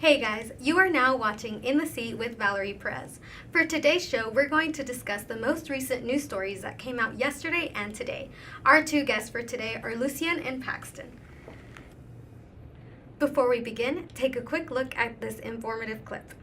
Hey guys, you are now watching In the Seat with Valerie Perez. For today's show, we're going to discuss the most recent news stories that came out yesterday and today. Our two guests for today are Lucien and Paxton. Before we begin, take a quick look at this informative clip.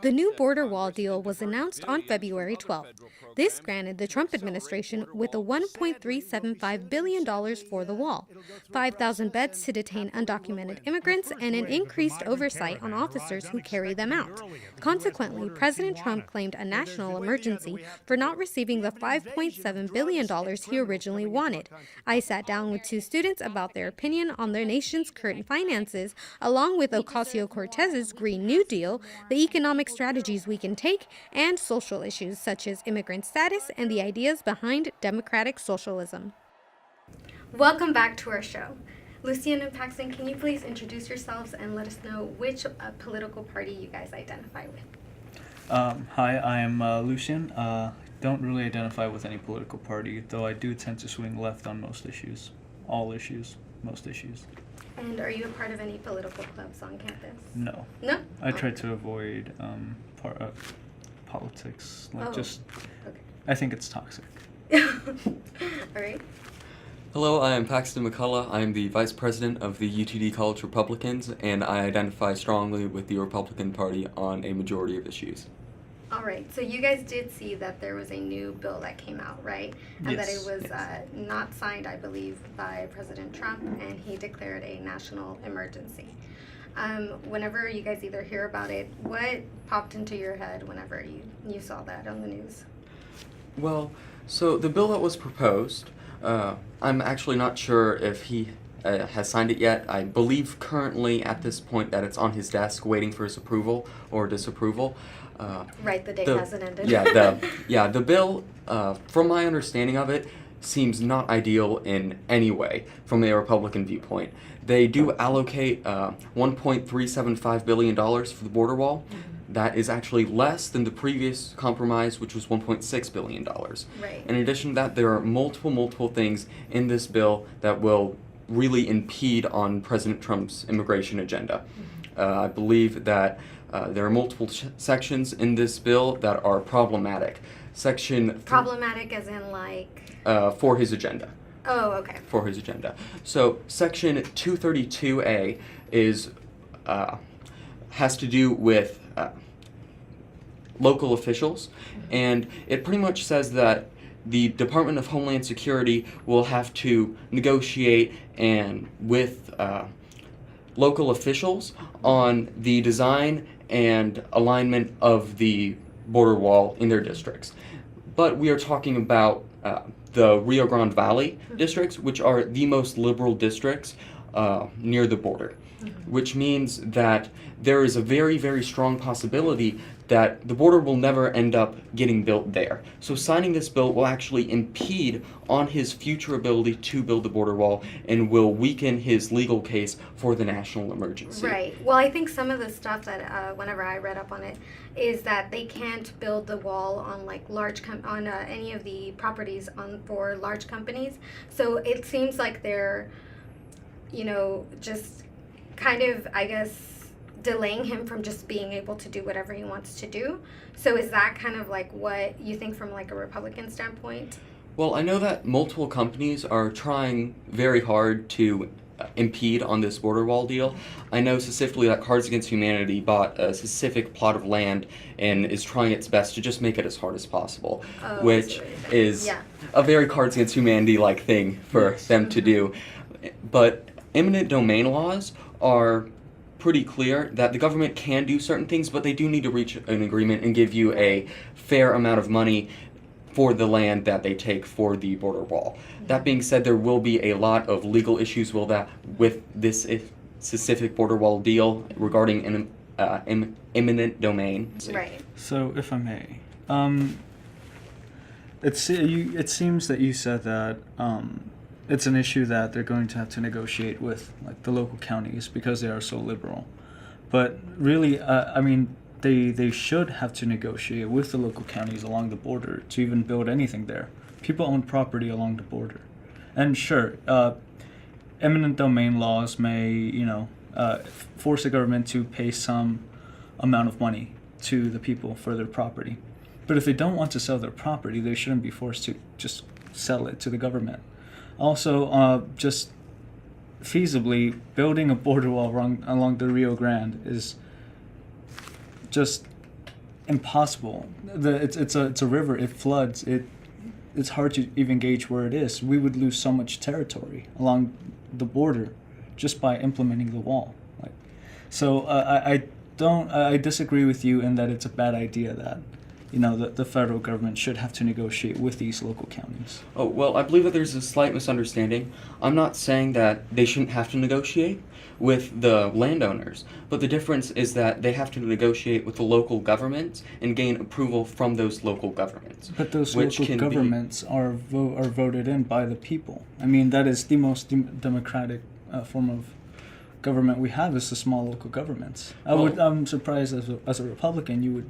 The new border wall deal was announced on February 12th. This granted the Trump administration with a $1.375 billion for the wall, 5,000 beds to detain undocumented immigrants, and an increased oversight on officers who carry them out. Consequently, President Trump claimed a national emergency for not receiving the $5.7 billion he originally wanted. I sat down with two students about their opinion on the nation's current finances, along with Ocasio-Cortez's Green New Deal, the economic strategies we can take, and social issues such as immigrant status and the ideas behind democratic socialism. Welcome back to our show. Lucien and Paxton, can you please introduce yourselves and let us know which political party you guys identify with? Hi, I am Lucien. Don't really identify with any political party, though I do tend to swing left on most issues. All issues, most issues. And are you a part of any political clubs on campus? No. No? I try to avoid politics. Okay. I think it's toxic. All right. Hello, I am Paxton McCullough. I am the Vice President of the UTD College Republicans, and I identify strongly with the Republican Party on a majority of issues. All right, so you guys did see that there was a new bill that came out, right? And Yes, that it was yes. not signed, I believe, by President Trump, and he declared a national emergency. Whenever you guys either hear about it, what popped into your head whenever you saw that on the news? Well, so the bill that was proposed, I'm actually not sure if he has signed it yet. I believe currently at this point that it's on his desk waiting for his approval or disapproval. Right, the day hasn't ended. The bill, from my understanding of it, seems not ideal in any way from a Republican viewpoint. They do allocate $1.375 billion for the border wall. Mm-hmm. That is actually less than the previous compromise, which was $1.6 billion. Right. In addition to that, there are multiple things in this bill that will really impede on President Trump's immigration agenda. Mm-hmm. I believe that there are multiple sections in this bill that are problematic. Problematic as in like? For his agenda. Oh, okay. For his agenda. So Section 232A is has to do with local officials, and it pretty much says that the Department of Homeland Security will have to negotiate with local officials on the design and alignment of the border wall in their districts. But we are talking about the Rio Grande Valley districts, which are the most liberal districts near the border, which means that there is a very strong possibility that the border will never end up getting built there. So signing this bill will actually impede on his future ability to build the border wall and will weaken his legal case for the national emergency. Right. Well, I think some of the stuff that whenever I read up on it is that they can't build the wall on like any of the properties for large companies. So it seems like they're, just kind of, I guess, delaying him from just being able to do whatever he wants to do. So is that kind of like what you think from like a Republican standpoint? Well, I know that multiple companies are trying very hard to impede on this border wall deal. I know specifically that Cards Against Humanity bought a specific plot of land and is trying its best to just make it as hard as possible, which is a very Cards Against Humanity-like thing for them to do. But eminent domain laws are pretty clear that the government can do certain things, but they do need to reach an agreement and give you a fair amount of money for the land that they take for the border wall. That being said, there will be a lot of legal issues with this specific border wall deal regarding eminent domain. Right. So, if I may, it seems that you said that it's an issue that they're going to have to negotiate with like the local counties because they are so liberal. But really, they should have to negotiate with the local counties along the border to even build anything there. People own property along the border. And sure, eminent domain laws may, force the government to pay some amount of money to the people for their property. But if they don't want to sell their property, they shouldn't be forced to just sell it to the government. Also, just feasibly, building a border wall along the Rio Grande is just impossible. It's a river. It floods. It's hard to even gauge where it is. We would lose so much territory along the border just by implementing the wall. I disagree with you in that it's a bad idea that the federal government should have to negotiate with these local counties. Oh, well, I believe that there's a slight misunderstanding. I'm not saying that they shouldn't have to negotiate with the landowners, but the difference is that they have to negotiate with the local governments and gain approval from those local governments. But those local governments are voted in by the people. I mean, that is the most democratic form of government we have, is the small local governments. I'm surprised as a Republican you would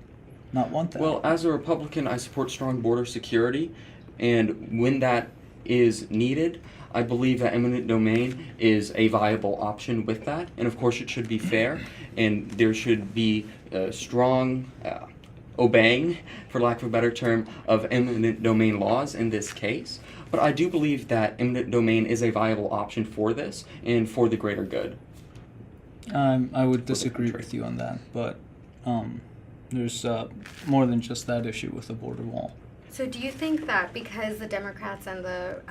not want that. Well, as a Republican, I support strong border security, and when that is needed, I believe that eminent domain is a viable option with that, and of course it should be fair, and there should be strong obeying, for lack of a better term, of eminent domain laws in this case. But I do believe that eminent domain is a viable option for this and for the greater good. I would disagree with you on that, but there's more than just that issue with the border wall. So do you think that because the Democrats and the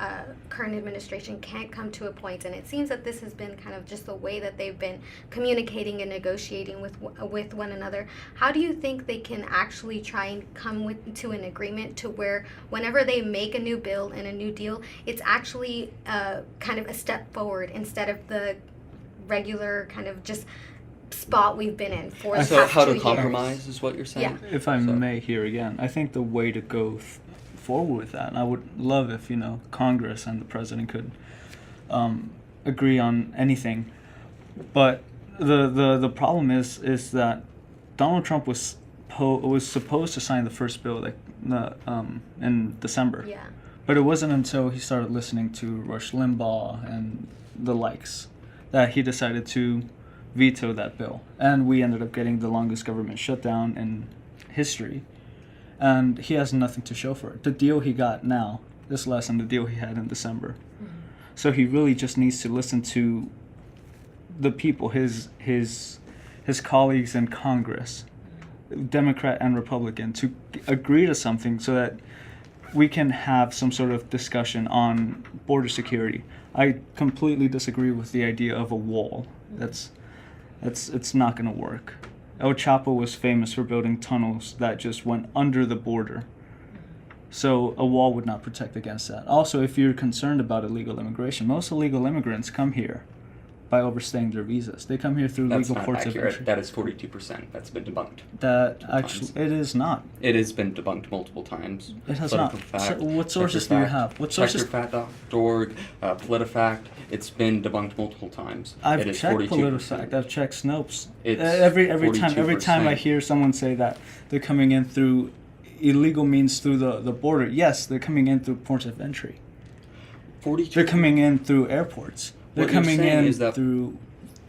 current administration can't come to a point, and it seems that this has been kind of just the way that they've been communicating and negotiating with one another, how do you think they can actually try and come to an agreement to where whenever they make a new bill and a new deal, it's actually kind of a step forward instead of the regular kind of just spot we've been in for the past 2 years? So how to compromise is what you're saying? Yeah. If I may here again, I think the way to go forward with that, and I would love if Congress and the president could agree on anything, but the problem is that Donald Trump was supposed to sign the first bill in December. Yeah. But it wasn't until he started listening to Rush Limbaugh and the likes that he decided to veto that bill, and we ended up getting the longest government shutdown in history, and he has nothing to show for it. The deal he got now is less than the deal he had in December. Mm-hmm. So he really just needs to listen to the people, his colleagues in Congress, Democrat and Republican, to agree to something so that we can have some sort of discussion on border security. I completely disagree with the idea of a wall. It's not going to work. El Chapo was famous for building tunnels that just went under the border. So a wall would not protect against that. Also, if you're concerned about illegal immigration, most illegal immigrants come here by overstaying their visas. They come here through legal ports of entry. That is 42%. That's been debunked. It is not. It has been debunked multiple times. It has not. So what sources do you have? What sources? Checkerfact.org, Politifact. It's been debunked multiple times. I've checked Politifact. I've checked Snopes. Every time I hear someone say that they're coming in through illegal means through the border, yes, they're coming in through ports of entry. They're coming in through airports. They're coming in through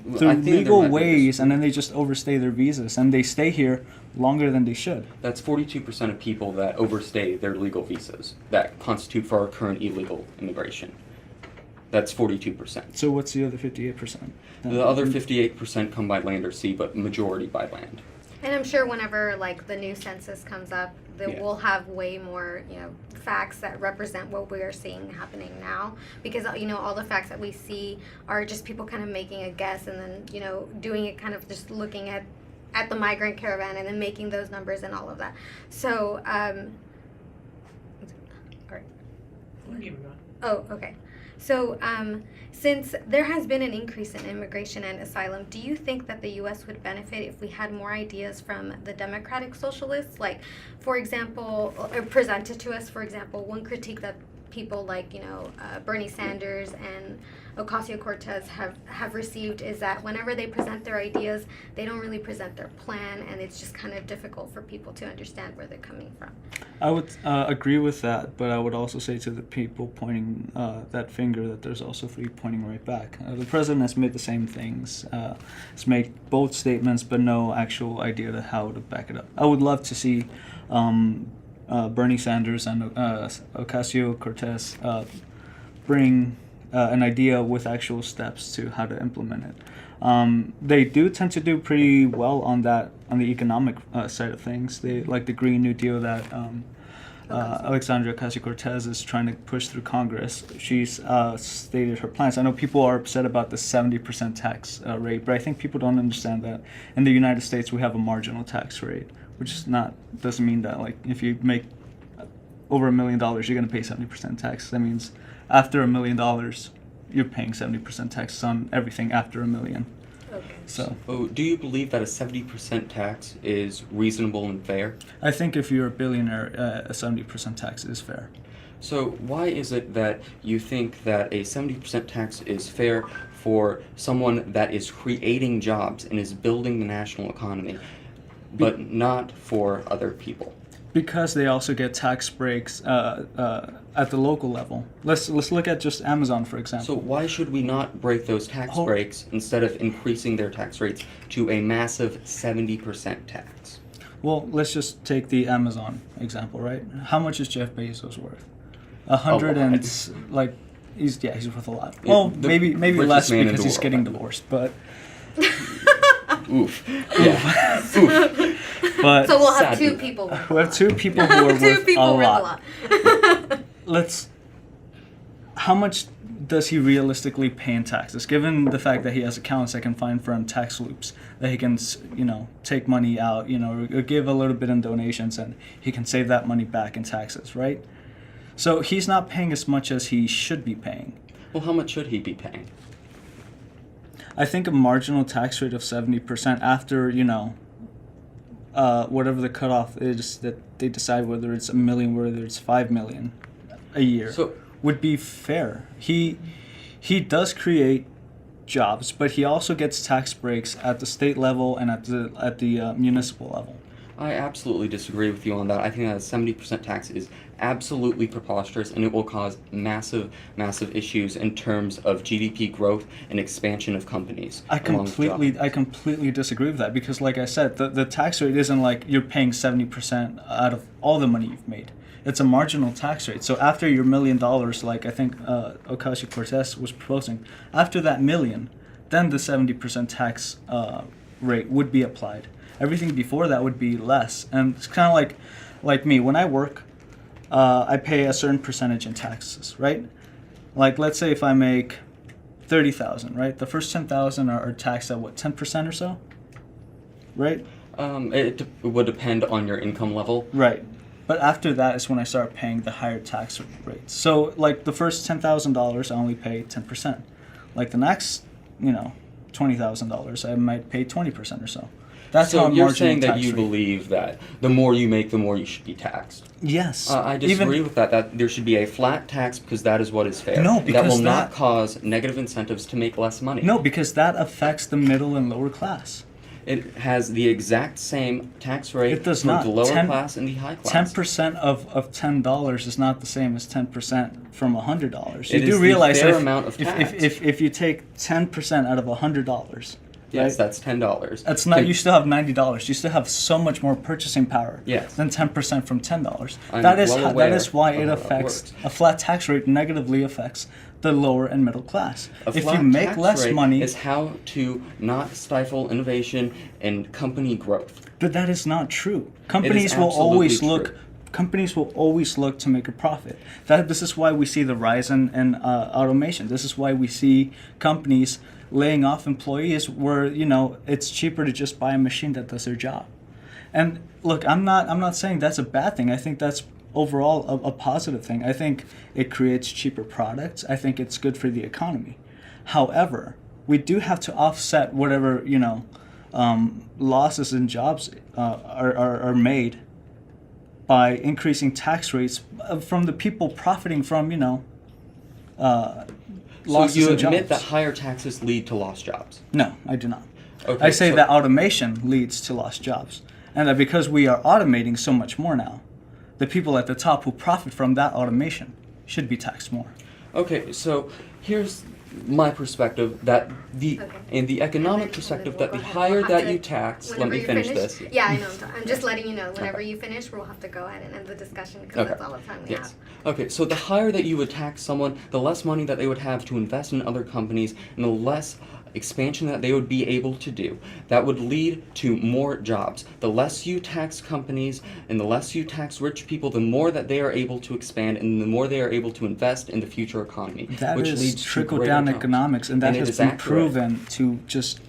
legal ways, and then they just overstay their visas, and they stay here longer than they should. That's 42% of people that overstay their legal visas that constitute for our current illegal immigration. That's 42%. So what's the other 58%? The other 58% come by land or sea, but majority by land. And I'm sure whenever the new census comes up, we'll have way more facts that represent what we are seeing happening now, because all the facts that we see are just people kind of making a guess and then doing it kind of just looking at the migrant caravan and then making those numbers and all of that. So all right. Oh, okay. So since there has been an increase in immigration and asylum, do you think that the U.S. would benefit if we had more ideas from the Democratic Socialists? Like, for example, presented to us, for example, one critique that people like, Bernie Sanders and Ocasio-Cortez have received is that whenever they present their ideas, they don't really present their plan, and it's just kind of difficult for people to understand where they're coming from. I would agree with that, but I would also say to the people pointing that finger that there's also three pointing right back. The president has made the same things. Has made both statements, but no actual idea to how to back it up. I would love to see Bernie Sanders and Ocasio-Cortez bring an idea with actual steps to how to implement it. They do tend to do pretty well on the economic side of things. They like the Green New Deal that Alexandria Ocasio-Cortez is trying to push through Congress. She's stated her plans. I know people are upset about the 70% tax rate, but I think people don't understand that in the United States we have a marginal tax rate, which doesn't mean that like if you make over $1 million, you're going to pay 70% tax. That means after $1 million, you're paying 70% taxes on everything after $1 million. Okay. So, do you believe that a 70% tax is reasonable and fair? I think if you're a billionaire, a 70% tax is fair. So why is it that you think that a 70% tax is fair for someone that is creating jobs and is building the national economy, but not for other people? Because they also get tax breaks at the local level. Let's look at just Amazon, for example. So why should we not break those tax breaks instead of increasing their tax rates to a massive 70% tax? Well, let's just take the Amazon example, right? How much is Jeff Bezos worth? He's worth a lot. Well, maybe less because he's getting divorced, but. Oof. Yeah. Oof. But so we'll have two people. We have two people who are worth a lot. How much does he realistically pay in taxes? Given the fact that he has accounts that can find for him tax loops, that he can, take money out, or give a little bit in donations, and he can save that money back in taxes, right? So he's not paying as much as he should be paying. Well, how much should he be paying? I think a marginal tax rate of 70% after, whatever the cutoff is that they decide whether it's $1 million, whether it's $5 million a year, would be fair. He does create jobs, but he also gets tax breaks at the state level and at the municipal level. I absolutely disagree with you on that. I think that a 70% tax is absolutely preposterous, and it will cause massive issues in terms of GDP growth and expansion of companies. I completely disagree with that because, like I said, the tax rate isn't like you're paying 70% out of all the money you've made. It's a marginal tax rate. So after your $1 million, like I think Ocasio-Cortez was proposing, after that million, then the 70% tax rate would be applied. Everything before that would be less. And it's kind of like me. When I work, I pay a certain percentage in taxes, right? Like, let's say if I make $30,000, right? The first $10,000 are taxed at what, 10% or so, right? It would depend on your income level. Right. But after that is when I start paying the higher tax rates. So, like, the first $10,000, I only pay 10%. Like, the next, $20,000, I might pay 20% or so. That's so how you're saying that you rate. Believe that the more you make, the more you should be taxed. Yes. I disagree with that. That there should be a flat tax because that is what is fair. No, because that will not cause negative incentives to make less money. No, because that affects the middle and lower class. It has the exact same tax rate It does for not. the lower class and the high class. 10% of $10 is not the same as 10% from $100. You do realize the fair amount of tax. If you take 10% out of $100. Yes, right? that's $10. That's not. You still have $90. You still have so much more purchasing power. Yes. Than 10% from $10. I'm that well is why it aware affects a flat tax rate negatively affects the lower and middle class. If you make less money, is how to not stifle innovation and company growth. But that is not true. Companies will always look. Companies will always look to make a profit. This is why we see the rise in automation. This is why we see companies laying off employees where it's cheaper to just buy a machine that does their job. And look, I'm not saying that's a bad thing. I think that's overall a positive thing. I think it creates cheaper products. I think it's good for the economy. However, we do have to offset whatever losses in jobs are made by increasing tax rates from the people profiting from, So losses you in admit jobs. that higher taxes lead to lost jobs? No, I do not. Okay, I say so- that automation leads to lost jobs. And that because we are automating so much more now, the people at the top who profit from that automation should be taxed more. Okay, so here's my perspective that Okay. in the economic And then perspective we'll that the go ahead. higher We'll have that to- you tax, let whenever me you finish this. Yeah, I know. I'm just letting you know. Whenever you finish, we'll have to go ahead and end the discussion because Okay. that's all the time we Yes. have. Okay, so the higher that you would tax someone, the less money that they would have to invest in other companies, and the less expansion that they would be able to do. That would lead to more jobs. The less you tax companies and the less you tax rich people, the more that they are able to expand and the more they are able to invest in the future economy, That which is leads to trickle-down greater jobs. economics, and that it has is been accurate. proven to just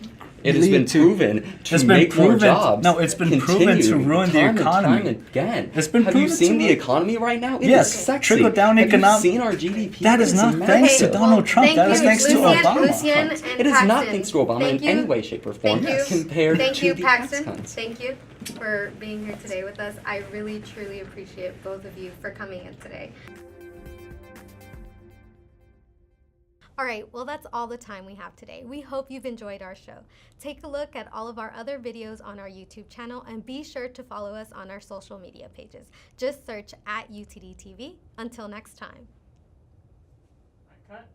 It has lead been to- proven to It's been make more proven- jobs. no, it's been proven to continue ruin the time economy. And time again. It's been Have you proven seen to the ruin- economy right now? It Yes, is sexy. trickle-down Have economic- you seen our GDP? That is It not massive. thanks to Donald Trump. Thank That is you, thanks to Lucien, Obama. Lucien and It is not Paxton. thanks to Obama Thank in you. any way, shape, or form Thank you. compared Thank to you, the Paxton. tax cuts. Thank you for being here today with us. I really, truly appreciate both of you for coming in today. All right, well, that's all the time we have today. We hope you've enjoyed our show. Take a look at all of our other videos on our YouTube channel and be sure to follow us on our social media pages. Just search @UTD TV. Until next time. Cut.